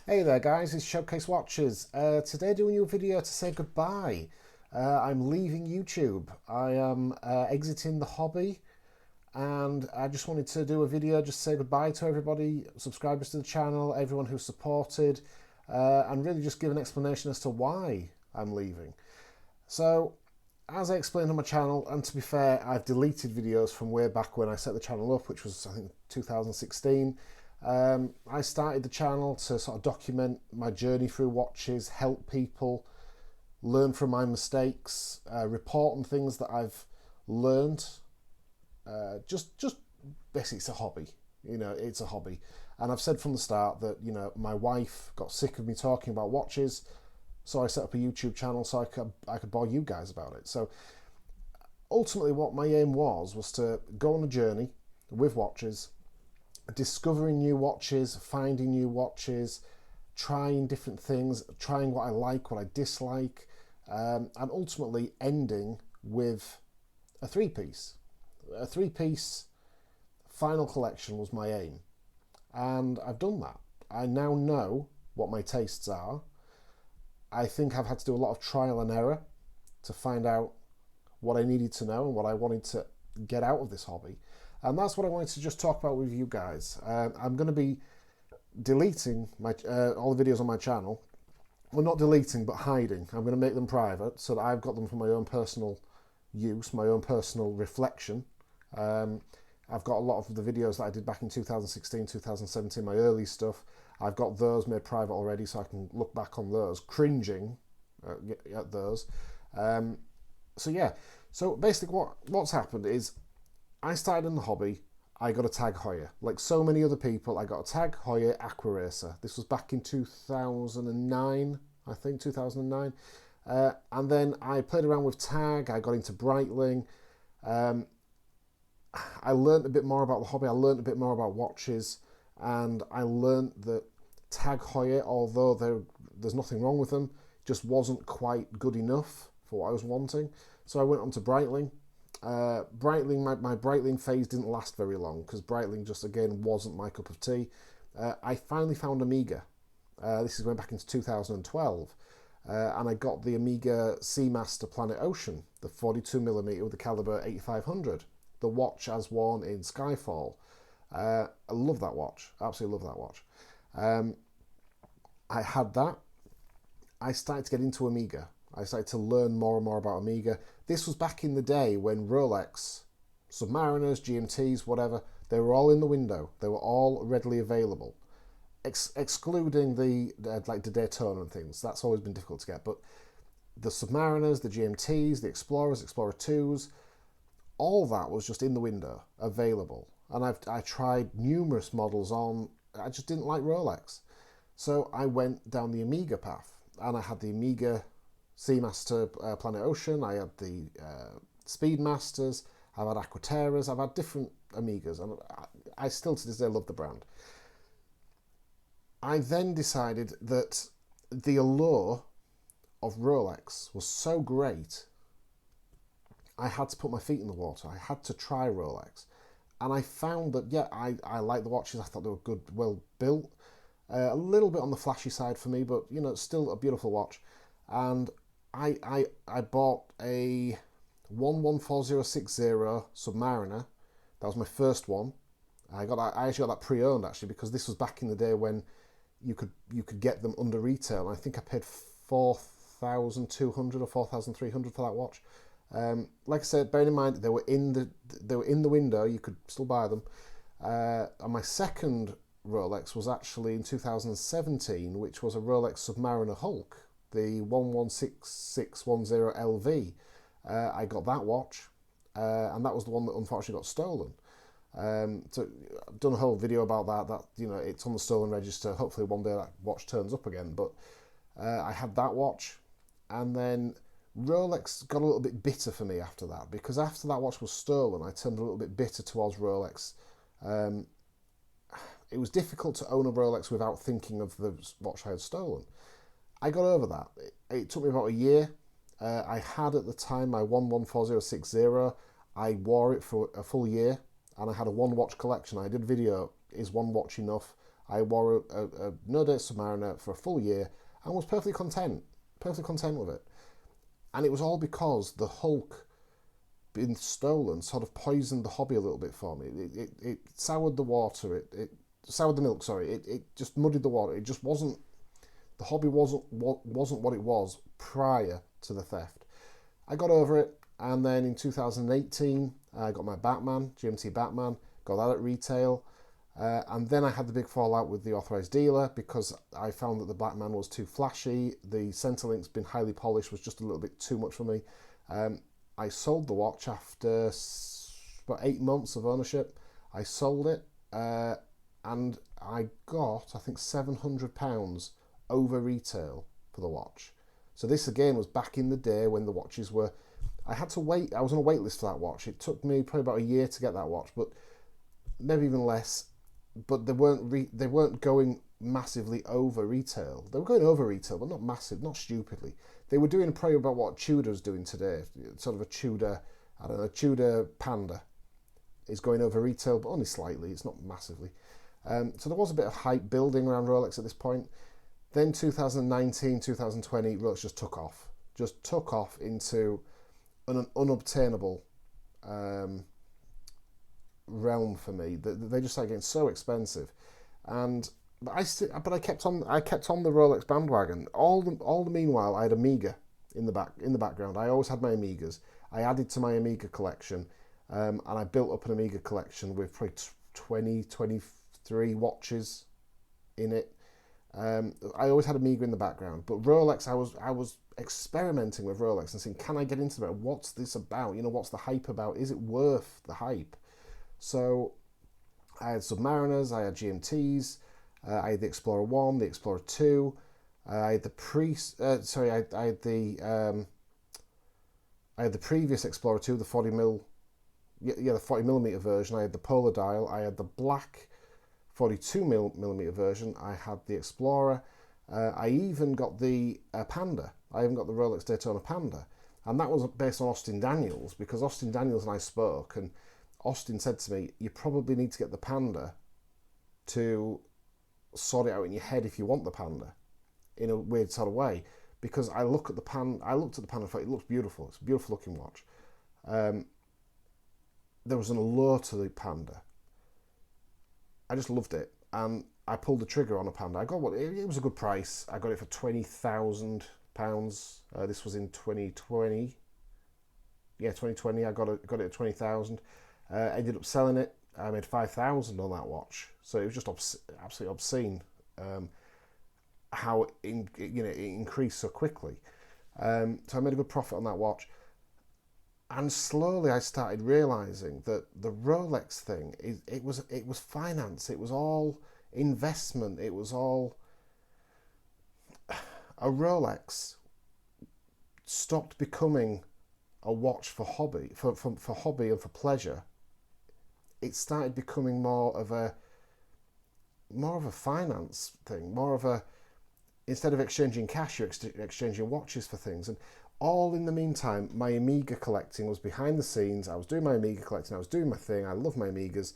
Hey there guys, it's Showcase Watches. Today doing you a video to say goodbye. I'm leaving YouTube. I am exiting the hobby and I just wanted to do a video just to say goodbye to everybody, subscribers to the channel, everyone who supported, and really just give an explanation as to why I'm leaving. So, as I explained on my channel, and to be fair, I've deleted videos from way back when I set the channel up, which was I think 2016. I started the channel to sort of document my journey through watches, help people, learn from my mistakes, report on things that I've learned. Just basically, it's a hobby. It's a hobby. And I've said from the start that, my wife got sick of me talking about watches, so I set up a YouTube channel so I could bore you guys about it. So ultimately what my aim was to go on a journey with watches, discovering new watches, finding new watches, trying different things, trying what I like, what I dislike, and ultimately ending with a three-piece. A three-piece final collection was my aim, and I've done that. I now know what my tastes are. I think I've had to do a lot of trial and error to find out what I needed to know and what I wanted to get out of this hobby. And that's what I wanted to just talk about with you guys. I'm going to be deleting my all the videos on my channel. Well, not deleting, but hiding. I'm going to make them private so that I've got them for my own personal use, my own personal reflection. I've got a lot of the videos that I did back in 2016, 2017, my early stuff. I've got those made private already, so I can look back on those, cringing at those. So yeah, so basically what's happened is I started in the hobby. I got a Tag Heuer. Like so many other people, I got a Tag Heuer Aqua Racer. This was back in 2009, I think, 2009. And then I played around with Tag. I got into Breitling. I learned a bit more about the hobby. I learned a bit more about watches. And I learned that Tag Heuer, although there's nothing wrong with them, just wasn't quite good enough for what I was wanting. So I went on to Breitling. My Breitling phase didn't last very long because Breitling just again wasn't my cup of tea. I finally found Omega. This is going back into 2012, and I got the Omega Seamaster Planet Ocean, the 42mm with the caliber 8500, the watch as worn in Skyfall. I love that watch, absolutely love that watch. I had that. I started to get into Omega. I started to learn more and more about Omega. This was back in the day when Rolex, Submariners, GMTs, whatever, they were all in the window. They were all readily available, excluding the Daytona and things. That's always been difficult to get. But the Submariners, the GMTs, the Explorers, Explorer 2s, all that was just in the window, available. And I tried numerous models on. I just didn't like Rolex. So I went down the Omega path, and I had the Omega Seamaster Planet Ocean. I had the Speedmasters. I've had Aquaterras. I've had different Omegas, and I still to this day love the brand. I then decided that the allure of Rolex was so great, I had to put my feet in the water. I had to try Rolex. And I found that, yeah, I liked the watches. I thought they were good, well built. A little bit on the flashy side for me, but, still a beautiful watch. And I bought a 114060 Submariner. That was my first one. I actually got that pre-owned actually because this was back in the day when you could get them under retail. And I think I paid 4,200 or 4,300 for that watch. Like I said, bearing in mind they were in the window. You could still buy them. And my second Rolex was actually in 2017, which was a Rolex Submariner Hulk, the 116610 LV. I got that watch, and that was the one that unfortunately got stolen. So I've done a whole video about that. It's on the stolen register. Hopefully one day that watch turns up again. But I had that watch, and then Rolex got a little bit bitter for me after that, because after that watch was stolen, I turned a little bit bitter towards Rolex. It was difficult to own a Rolex without thinking of the watch I had stolen. I got over that. It took me about a year. I had at the time my 114060. I wore it for a full year, and I had a one watch collection. I did a video, is one watch enough? I wore a no-date Submariner for a full year and was perfectly content with it. And it was all because the Hulk being stolen sort of poisoned the hobby a little bit for me. It soured the water, it soured the milk, sorry. It just muddied the water. It just wasn't, the hobby wasn't what it was prior to the theft. I got over it, and then in 2018, I got my Batman, GMT Batman, got that at retail. And then I had the big fallout with the authorised dealer because I found that the Batman was too flashy. The Centerlink's been highly polished, was just a little bit too much for me. I sold the watch after about 8 months of ownership. I sold it and I got, I think, £700 over retail for the watch. So this again was back in the day when the watches were, I had to wait, I was on a wait list for that watch. It took me probably about a year to get that watch, but maybe even less. But they weren't going massively over retail. They were going over retail, but not massive, not stupidly. They were doing probably about what Tudor's doing today, sort of a Tudor, I don't know, Tudor Panda is going over retail, but only slightly. It's not massively. So there was a bit of hype building around Rolex at this point. Then 2019, 2020, Rolex just took off into an unobtainable realm for me. They just started getting so expensive, but I kept on the Rolex bandwagon. All the meanwhile, I had Omega in the background. I always had my Omegas. I added to my Omega collection, and I built up an Omega collection with probably 23 watches in it. I always had Omega in the background, but Rolex, I was experimenting with Rolex and saying, can I get into it? What's this about? What's the hype about? Is it worth the hype? So I had Submariners, I had GMTs, I had the Explorer 1, the Explorer 2, I had the I had the previous Explorer 2, the 40mm, the 40mm version. I had the Polar Dial, I had the black 42mm version, I had the Explorer, I even got the Panda. I even got the Rolex Daytona Panda, and that was based on Austin Daniels, because Austin Daniels and I spoke, and Austin said to me, you probably need to get the Panda to sort it out in your head if you want the Panda, in a weird sort of way, because I looked at the Panda and thought, it looks beautiful. It's a beautiful looking watch. There was an allure to the Panda. I just loved it, and I pulled the trigger on a Panda. I got it was a good price. I got it for £20,000. This was in 2020. Yeah, 2020. I got it at 20,000. Ended up selling it. I made 5,000 on that watch. So it was just absolutely obscene how it increased so quickly. So I made a good profit on that watch. And slowly I started realising that the Rolex thing, it was finance. It was all investment. It was all... A Rolex stopped becoming a watch for hobby, for hobby and for pleasure. It started becoming more of a finance thing, instead of exchanging cash, you're exchanging watches for things. And all in the meantime, my Omega collecting was behind the scenes. I was doing my Omega collecting, I was doing my thing, I love my Omegas.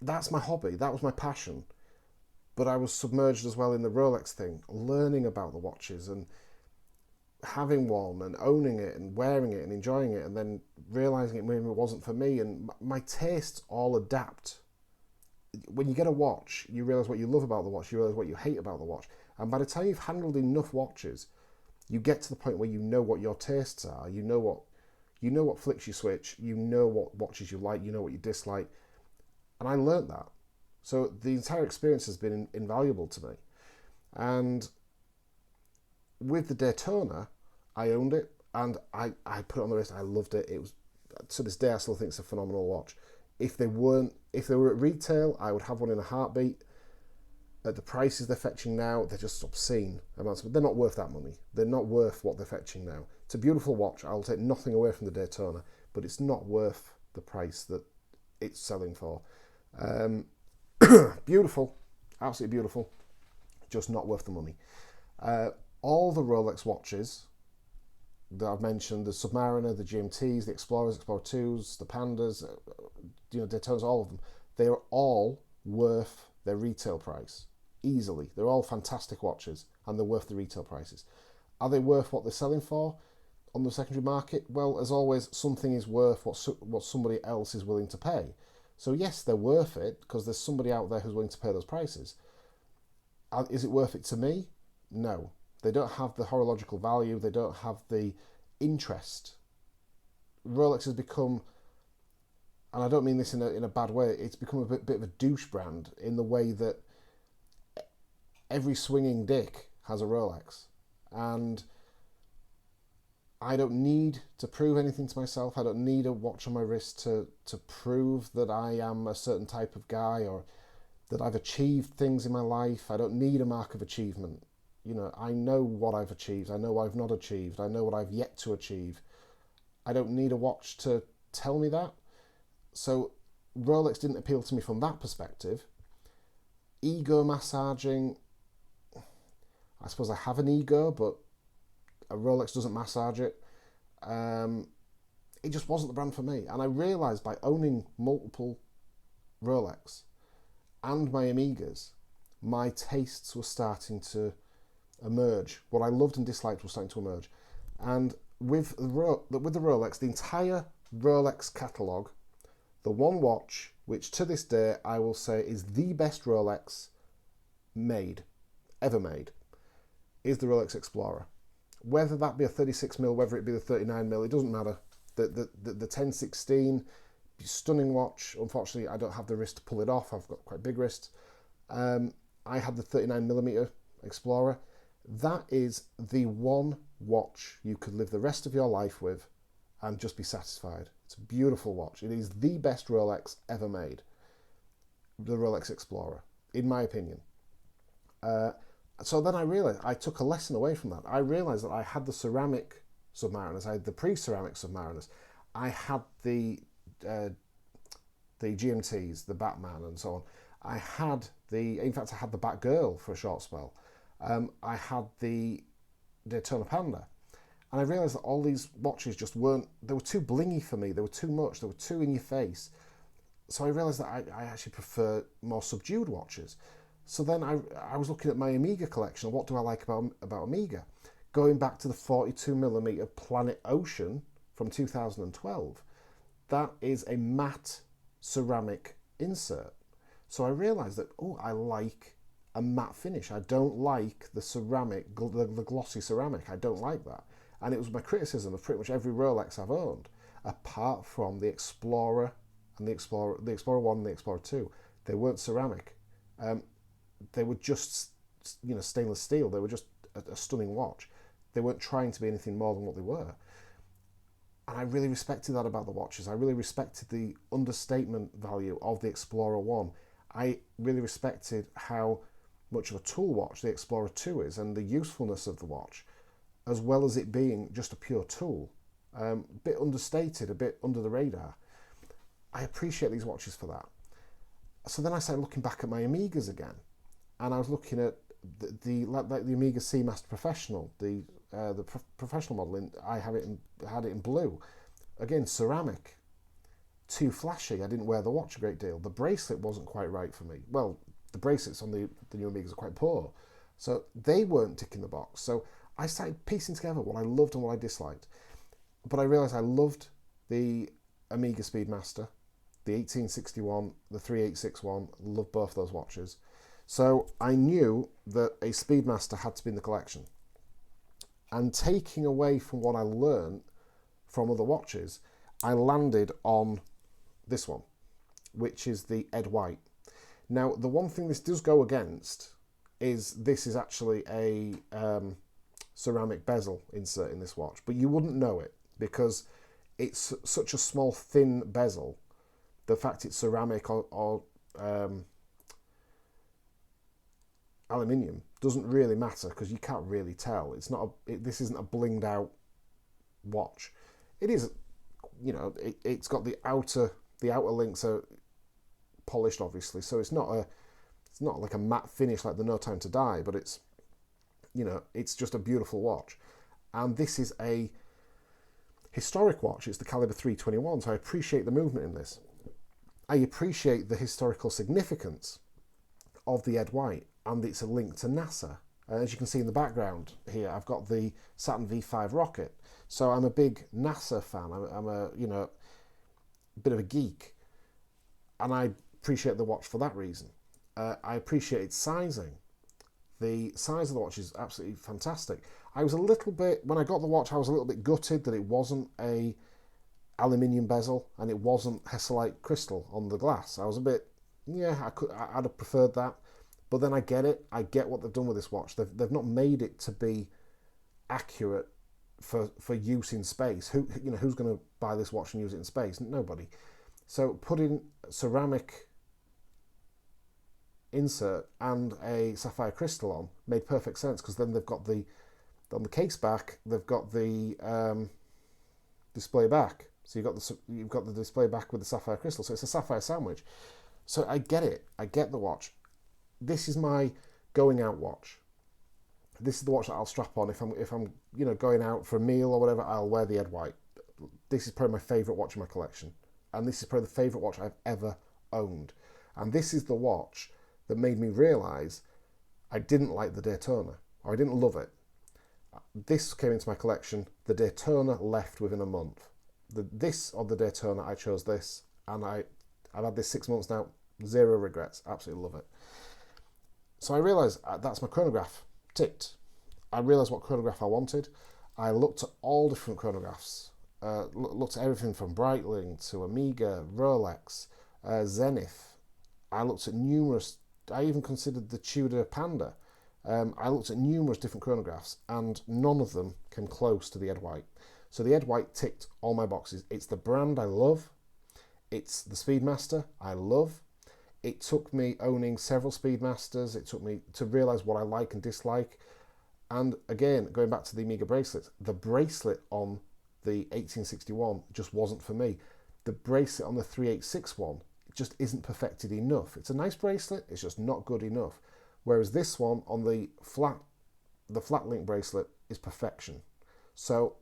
That's my hobby, that was my passion. But I was submerged as well in the Rolex thing, learning about the watches and having one and owning it and wearing it and enjoying it, and then realising it maybe wasn't for me. And my tastes all adapt. When you get a watch, you realise what you love about the watch, you realise what you hate about the watch. And by the time you've handled enough watches, you get to the point where you know what your tastes are, you know what flicks you switch, you know what watches you like, you know what you dislike. And I learnt that. So the entire experience has been invaluable to me. And with the Daytona, I owned it and I put it on the wrist. I loved it. It was, to this day, I still think it's a phenomenal watch. If they were at retail, I would have one in a heartbeat. At the prices they're fetching now, they're just obscene amounts. They're not worth that money. They're not worth what they're fetching now. It's a beautiful watch. I'll take nothing away from the Daytona, but it's not worth the price that it's selling for. Beautiful, absolutely beautiful, just not worth the money. All the Rolex watches that I've mentioned, the Submariner, the GMTs, the Explorers, Explorer 2s, the Pandas, Daytonas, all of them, they are all worth their retail price. Easily. They're all fantastic watches and they're worth the retail prices. Are they worth what they're selling for on the secondary market? Well, as always, something is worth what somebody else is willing to pay. So yes, they're worth it because there's somebody out there who's willing to pay those prices. Is it worth it to me? No. They don't have the horological value. They don't have the interest. Rolex has become, and I don't mean this in a bad way, it's become a bit of a douche brand in the way that every swinging dick has a Rolex. And I don't need to prove anything to myself. I don't need a watch on my wrist to prove that I am a certain type of guy or that I've achieved things in my life. I don't need a mark of achievement. You know, I know what I've achieved. I know what I've not achieved. I know what I've yet to achieve. I don't need a watch to tell me that. So Rolex didn't appeal to me from that perspective. Ego massaging, I suppose I have an ego, but a Rolex doesn't massage it. It just wasn't the brand for me. And I realised by owning multiple Rolex and my Omegas, my tastes were starting to emerge. What I loved and disliked was starting to emerge. And with the Rolex, the entire Rolex catalogue, the one watch, which to this day I will say is the best Rolex ever made, is the Rolex Explorer. Whether that be a 36mm, whether it be the 39mm, it doesn't matter. The 1016, stunning watch. Unfortunately, I don't have the wrist to pull it off. I've got quite big wrists. I had the 39mm Explorer. That is the one watch you could live the rest of your life with and just be satisfied. It's a beautiful watch. It is the best Rolex ever made. The Rolex Explorer, in my opinion. So then I realised, I took a lesson away from that. I realised that I had the ceramic Submariners, I had the pre-ceramic Submariners, I had the GMTs, the Batman and so on. I had in fact I had the Batgirl for a short spell. I had the Daytona Panda. And I realised that all these watches just weren't, they were too blingy for me, they were too much, they were too in your face. So I realised that I actually prefer more subdued watches. So then I was looking at my Omega collection. What do I like about Omega? Going back to the 42mm Planet Ocean from 2012, that is a matte ceramic insert. So I realised that, I like a matte finish. I don't like the ceramic, the glossy ceramic. I don't like that. And it was my criticism of pretty much every Rolex I've owned, apart from the Explorer and the Explorer 1 and the Explorer 2. They weren't ceramic. They were just, stainless steel. They were just a stunning watch. They weren't trying to be anything more than what they were. And I really respected that about the watches. I really respected the understatement value of the Explorer 1. I really respected how much of a tool watch the Explorer 2 is and the usefulness of the watch, as well as it being just a pure tool. A bit understated, a bit under the radar. I appreciate these watches for that. So then I started looking back at my Omegas again, and I was looking at the Omega Seamaster Professional, the professional model. I had it in blue, again ceramic, too flashy. I didn't wear the watch a great deal. The bracelet wasn't quite right for me. Well, the bracelets on the new Omegas are quite poor, so they weren't ticking the box. So I started piecing together what I loved and what I disliked. But I realised I loved the Omega Speedmaster, the 1861, the 3861, loved both those watches. So I knew that a Speedmaster had to be in the collection. And taking away from what I learned from other watches, I landed on this one, which is the Ed White. Now, the one thing this does go against is this is actually a ceramic bezel insert in this watch, but you wouldn't know it because it's such a small, thin bezel. The fact it's ceramic or aluminium doesn't really matter because you can't really tell. It's not. This isn't a blinged out watch. It is, it's got the outer links are polished, obviously, so it's not like a matte finish like the No Time to Die, but it's just a beautiful watch. And this is a historic watch. It's the caliber 321, so I appreciate the movement in this. I appreciate the historical significance of the Ed White, and it's a link to NASA. As you can see in the background here, I've got the Saturn V5 rocket. So I'm a big NASA fan. I'm a bit of a geek, and I appreciate the watch for that reason. I appreciate its sizing. The size of the watch is absolutely fantastic. I was a little bit, when I got the watch, I was a little bit gutted that it wasn't a aluminium bezel and it wasn't Hesalite crystal on the glass. I was a bit, yeah, I'd have preferred that. But then I get it. I get what they've done with this watch. They've not made it to be accurate for use in space. Who's going to buy this watch and use it in space? Nobody. So putting ceramic insert and a sapphire crystal on made perfect sense, because then they've got on the case back, they've got the display back. So you've got the display back with the sapphire crystal. So it's a sapphire sandwich. So I get it. I get the watch. This is my going out watch. This is the watch that I'll strap on if I'm going out for a meal or whatever. I'll wear the Ed White. This is probably my favourite watch in my collection, and this is probably the favourite watch I've ever owned. And this is the watch that made me realise I didn't like the Daytona, or I didn't love it. This came into my collection. The Daytona left within a month. The Daytona, I chose this, and I've had this 6 months now. Zero regrets. Absolutely love it. So I realised that's my chronograph ticked. I realised what chronograph I wanted. I looked at all different chronographs. Looked at everything from Breitling to Omega, Rolex, Zenith. I looked at numerous. I even considered the Tudor Panda. I looked at numerous different chronographs, and none of them came close to the Ed White. So the Ed White ticked all my boxes. It's the brand I love. It's the Speedmaster I love. It took me owning several Speedmasters. It took me to realise what I like and dislike. And again, going back to the Omega bracelet, the bracelet on the 1861 just wasn't for me. The bracelet on the 3861 just isn't perfected enough. It's a nice bracelet, it's just not good enough. Whereas this one on the flat link bracelet is perfection. So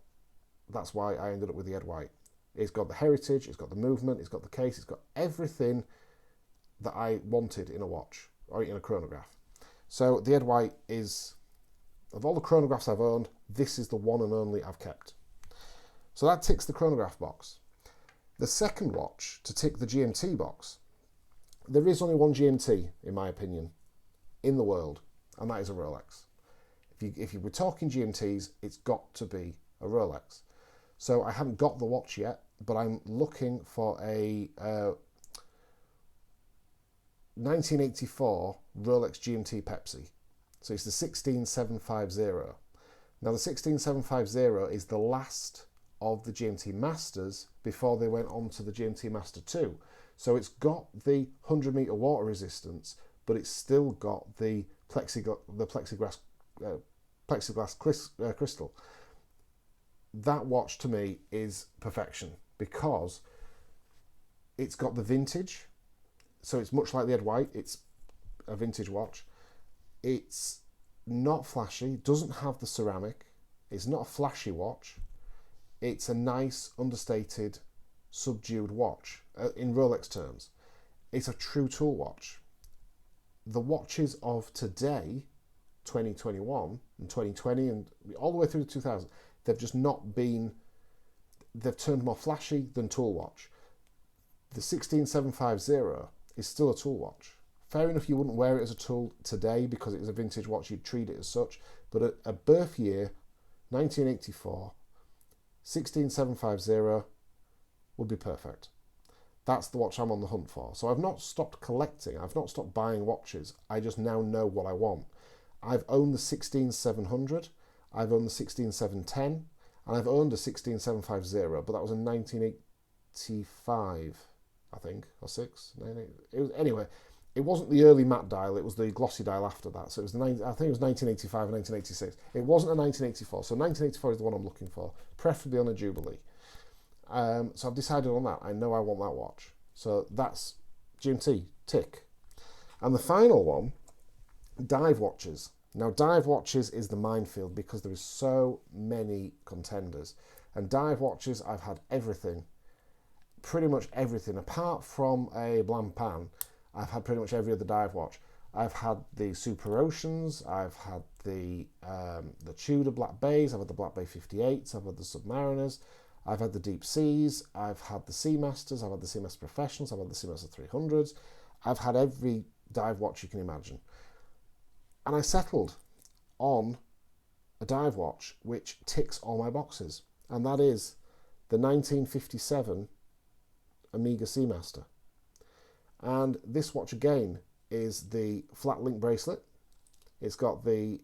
that's why I ended up with the Ed White. It's got the heritage, it's got the movement, it's got the case, it's got everything that I wanted in a watch or in a chronograph. So the Ed White is, of all the chronographs I've owned, this is the one and only I've kept. So that ticks the chronograph box. The second watch to tick the GMT box, there is only one GMT, in my opinion, in the world, and that is a Rolex. If you were talking GMTs, it's got to be a Rolex. So I haven't got the watch yet, but I'm looking for a 1984 Rolex Gmt Pepsi. So it's the 16750. Now the 16750 is the last of the GMT Masters before they went on to the GMT Master 2. So it's got the 100 meter water resistance, but it's still got the plexiglass crystal. That watch to me is perfection because it's got the vintage. So it's much like the Ed White. It's a vintage watch. It's not flashy, doesn't have the ceramic. It's not a flashy watch. It's a nice, understated, subdued watch in Rolex terms. It's a true tool watch. The watches of today, 2021 and 2020 and all the way through to 2000, they've just not been, they've turned more flashy than tool watch. The 16750 is still a tool watch. Fair enough, you wouldn't wear it as a tool today because it is a vintage watch, you'd treat it as such, but at a birth year, 1984, 16750 would be perfect. That's the watch I'm on the hunt for. So I've not stopped collecting, I've not stopped buying watches, I just now know what I want. I've owned the 16700, I've owned the 16710, and I've owned a 16750, but that was in 1985, I think, or 6. It was, anyway, it wasn't the early matte dial, it was the glossy dial after that. So it was I think it was 1985 and 1986. It wasn't a 1984, so 1984 is the one I'm looking for, preferably on a Jubilee. So I've decided on that. I know I want that watch. So that's GMT, tick. And the final one, dive watches. Now dive watches is the minefield because there is so many contenders. And dive watches, I've had everything. pretty much everything. Apart from a Blancpain, I've had pretty much every other dive watch. I've had the Super Oceans, I've had the Tudor Black Bays, I've had the Black Bay 58s, I've had the Submariners, I've had the Deep Seas, I've had the Seamasters, I've had the Seamaster Professionals, I've had the Seamaster 300s. I've had every dive watch you can imagine. And I settled on a dive watch which ticks all my boxes, and that is the 1957 Omega Seamaster. And this watch again is the flat link bracelet. It's got the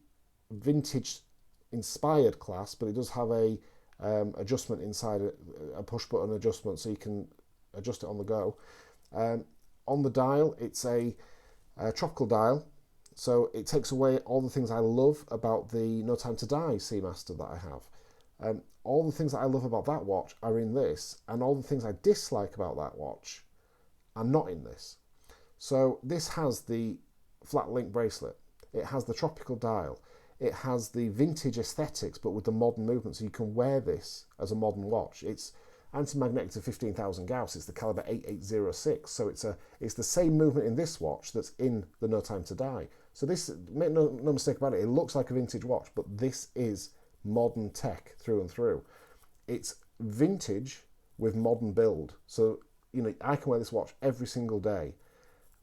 vintage inspired clasp, but it does have a adjustment inside it, a push button adjustment, so you can adjust it on the go. On the dial, it's a tropical dial, so it takes away all the things I love about the No Time to Die Seamaster that I have. All the things that I love about that watch are in this, and all the things I dislike about that watch are not in this. So this has the flat link bracelet, it has the tropical dial, it has the vintage aesthetics but with the modern movement, so you can wear this as a modern watch. It's anti-magnetic to 15,000 Gauss, it's the caliber 8806, so it's the same movement in this watch that's in the No Time to Die. So this, make no mistake about it looks like a vintage watch, but this is modern tech through and through. It's vintage with modern build, so you know I can wear this watch every single day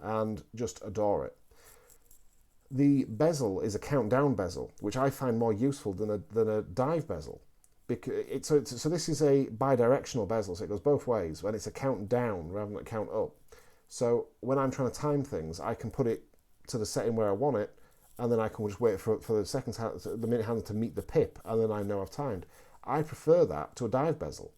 and just adore it. The bezel is a countdown bezel, which I find more useful than a dive bezel. So this is a bidirectional bezel, so it goes both ways, and it's a count down rather than a count up. So when I'm trying to time things, I can put it to the setting where I want it, and then I can just wait for the minute hand to meet the pip, and then I know I've timed. I prefer that to a dive bezel.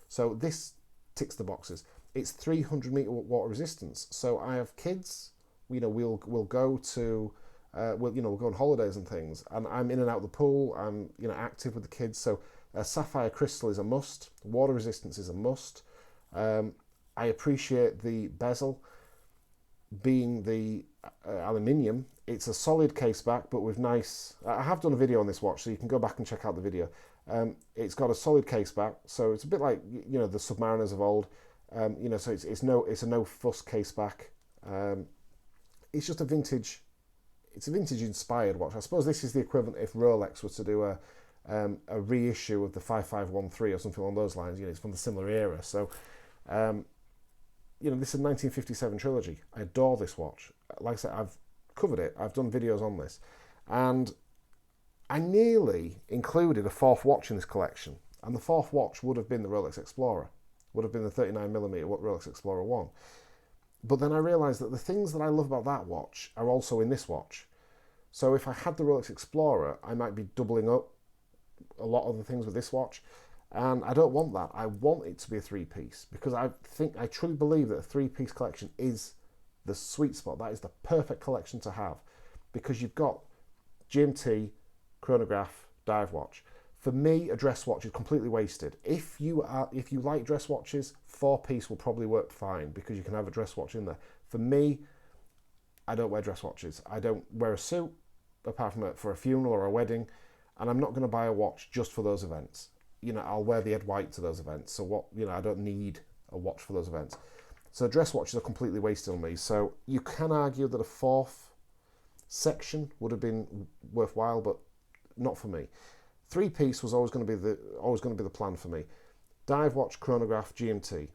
So this ticks the boxes. It's 300 meter water resistance. So I have kids. You know, we'll go to we'll go on holidays and things, and I'm in and out of the pool. I'm active with the kids. So sapphire crystal is a must. Water resistance is a must. I appreciate the bezel being the aluminium. It's a solid case back, but with nice. I have done a video on this watch, so you can go back and check out the video. It's got a solid case back, so it's a bit like the Submariners of old. So it's a no fuss case back. It's just a vintage. It's a vintage inspired watch. I suppose this is the equivalent if Rolex was to do a reissue of the 5513 or something along those lines. It's from the similar era. So, this is a 1957 trilogy. I adore this watch. Like I said, I've covered it. I've done videos on this, and I nearly included a fourth watch in this collection, and the fourth watch would have been the Rolex Explorer, would have been the 39mm Rolex Explorer 1. But then I realised that the things that I love about that watch are also in this watch. So if I had the Rolex Explorer, I might be doubling up a lot of the things with this watch, and I don't want that. I want it to be a three-piece, because I truly believe that a three-piece collection is the sweet spot. That is the perfect collection to have, because you've got GMT, chronograph, dive watch. For me, a dress watch is completely wasted. If you like dress watches, four-piece will probably work fine, because you can have a dress watch in there. For me, I don't wear dress watches. I don't wear a suit apart from for a funeral or a wedding, and I'm not going to buy a watch just for those events. I'll wear the Ed White to those events. So I don't need a watch for those events. So dress watches are completely wasted on me. So you can argue that a fourth section would have been worthwhile, but not for me. Three-piece was always going to be the plan for me. Dive watch, chronograph, GMT.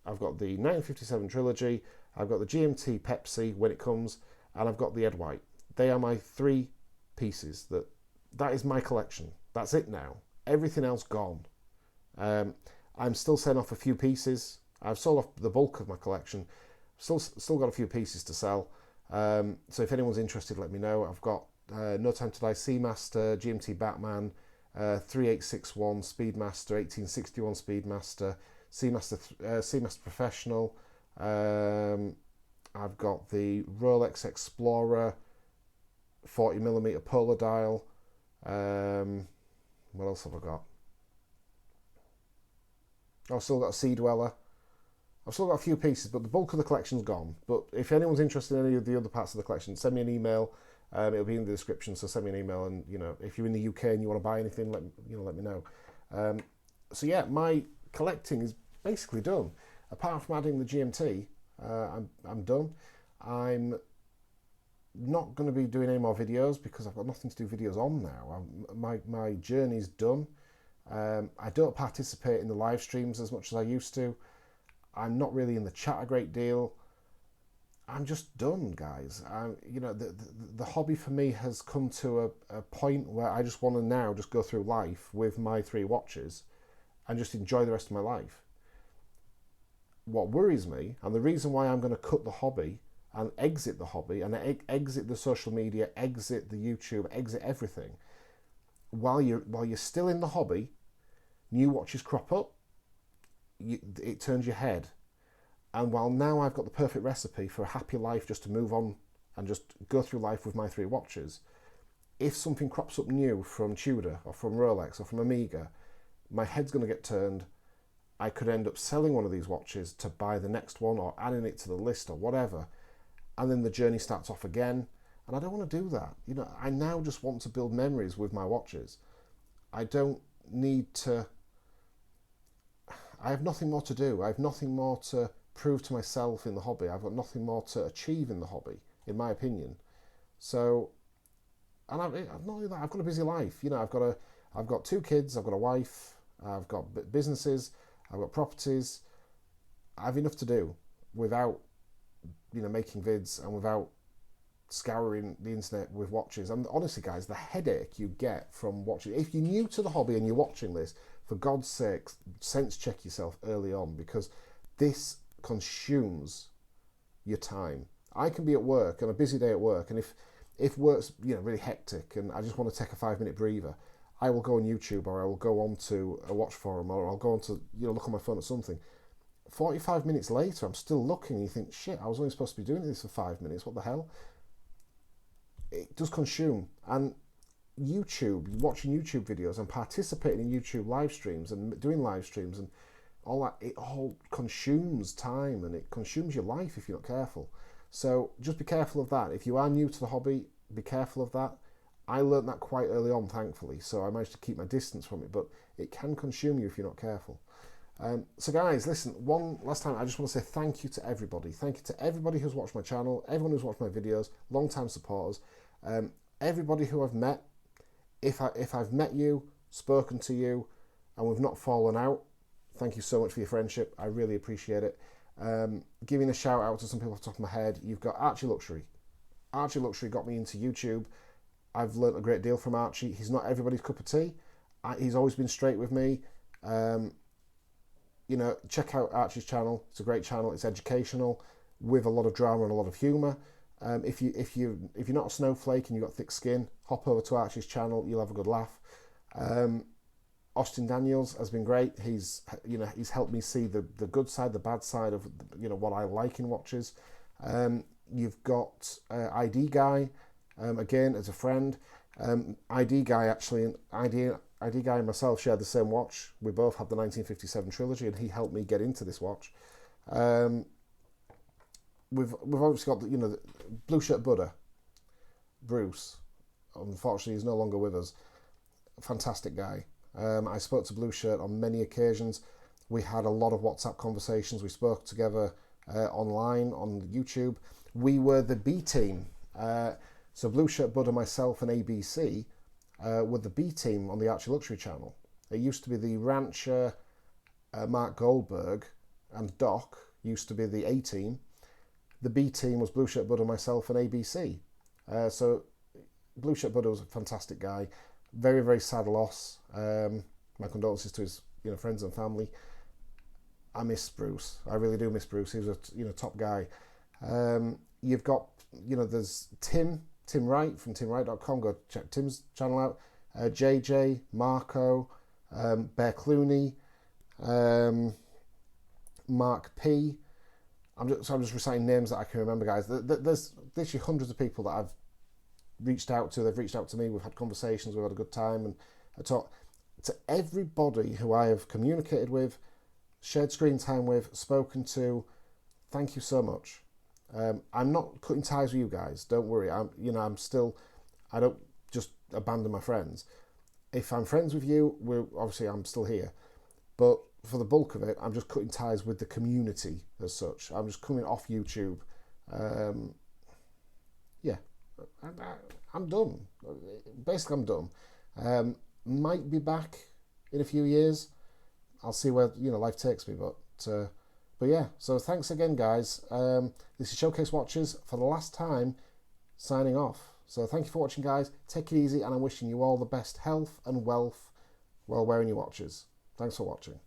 I've got the 1957 trilogy. I've got the GMT Pepsi when it comes, and I've got the Ed White. They are my three pieces. That is my collection. That's it now. Everything else gone. I'm still selling off a few pieces. I've sold off the bulk of my collection. Still got a few pieces to sell. So if anyone's interested, let me know. I've got No Time to Die Seamaster, GMT Batman, 3861 Speedmaster, 1861 Speedmaster, Seamaster Professional. I've got the Rolex Explorer 40mm polar dial. What else have I got? I've still got a Sea Dweller. I've still got a few pieces, but the bulk of the collection's gone. But if anyone's interested in any of the other parts of the collection, send me an email. It'll be in the description, so send me an email. And if you're in the UK and you want to buy anything, let me know. So yeah, my collecting is basically done. apart from adding the GMT, I'm done. I'm not going to be doing any more videos because I've got nothing to do videos on now. My journey's done. I don't participate in the live streams as much as I used to. I'm not really in the chat a great deal. I'm just done, guys. The hobby for me has come to a point where I just want to now just go through life with my 3 watches and just enjoy the rest of my life. What worries me, and the reason why I'm going to cut the hobby and exit the hobby and exit the social media, exit the YouTube, exit everything, while you're still in the hobby, new watches crop up, it turns your head. And while now I've got the perfect recipe for a happy life, just to move on and just go through life with my 3 watches, if something crops up new from Tudor or from Rolex or from Omega, my head's going to get turned. I could end up selling one of these watches to buy the next one or adding it to the list or whatever. And then the journey starts off again. And I don't want to do that. I now just want to build memories with my watches. I don't need to... I have nothing more to do. I have nothing more to prove to myself in the hobby. I've got nothing more to achieve in the hobby, in my opinion. So, and not only that, I've got a busy life. I've got 2 kids, I've got a wife, I've got businesses, I've got properties. I have enough to do without, making vids and without scouring the internet with watches. And honestly, guys, the headache you get from watching, if you're new to the hobby and you're watching this, for God's sake, sense check yourself early on, because this consumes your time. I can be at work on a busy day at work, and if work's really hectic and I just want to take a 5-minute breather, I will go on YouTube, or I will go on to a watch forum, or I'll go on to look on my phone at something. 45 minutes later, I'm still looking, and you think, shit, I was only supposed to be doing this for 5 minutes. What the hell? It does consume. And YouTube, watching YouTube videos and participating in YouTube live streams and doing live streams and all that, it all consumes time, and it consumes your life if you're not careful. So just be careful of that. If you are new to the hobby, be careful of that. I learned that quite early on, thankfully, so I managed to keep my distance from it, but it can consume you if you're not careful. So guys, listen, one last time, I just want to say thank you to everybody. Thank you to everybody who's watched my channel, everyone who's watched my videos, long-time supporters, everybody who I've met. If I've met you, spoken to you, and we've not fallen out, thank you so much for your friendship. I really appreciate it. Giving a shout out to some people off the top of my head. You've got Archie Luxury. Archie Luxury got me into YouTube. I've learnt a great deal from Archie. He's not everybody's cup of tea. He's always been straight with me. Check out Archie's channel. It's a great channel. It's educational, with a lot of drama and a lot of humour. If you're not a snowflake and you've got thick skin, hop over to Archie's channel. You'll have a good laugh. Austin Daniels has been great. He's helped me see the good side, the bad side of what I like in watches. You've got ID Guy, again as a friend. ID Guy and myself shared the same watch. We both had the 1957 trilogy, and he helped me get into this watch. We've obviously got the Blue Shirt Buddha, Bruce. Unfortunately, he's no longer with us. Fantastic guy. I spoke to Blue Shirt on many occasions. We had a lot of WhatsApp conversations. We spoke together online on YouTube. We were the B team. So Blue Shirt Buddha, myself, and ABC were the B team on the Archie Luxury channel. It used to be the Rancher, Mark Goldberg, and Doc used to be the A team. The B team was Blue Shirt Buddha, myself, and ABC. So Blue Shirt Buddha was a fantastic guy. Very, very sad loss. My condolences to his friends and family. I miss Bruce. I really do miss Bruce. He was a top guy. You've got there's Tim Wright from timwright.com. Go check Tim's channel out. JJ, Marco, Bear Clooney, Mark P. I'm just reciting names that I can remember, guys. There's literally hundreds of people that I've reached out to. They've reached out to me. We've had conversations. We've had a good time, and I talk to everybody who I have communicated with, shared screen time with, spoken to. Thank you so much. I'm not cutting ties with you guys. Don't worry. I don't just abandon my friends. If I'm friends with you, I'm still here. But for the bulk of it, I'm just cutting ties with the community as such. I'm just coming off YouTube. Yeah, I'm done. Basically, I'm done. Might be back in a few years. I'll see where life takes me. But yeah. So thanks again, guys. This is Showcase Watches for the last time, signing off. So thank you for watching, guys. Take it easy, and I'm wishing you all the best health and wealth while wearing your watches. Thanks for watching.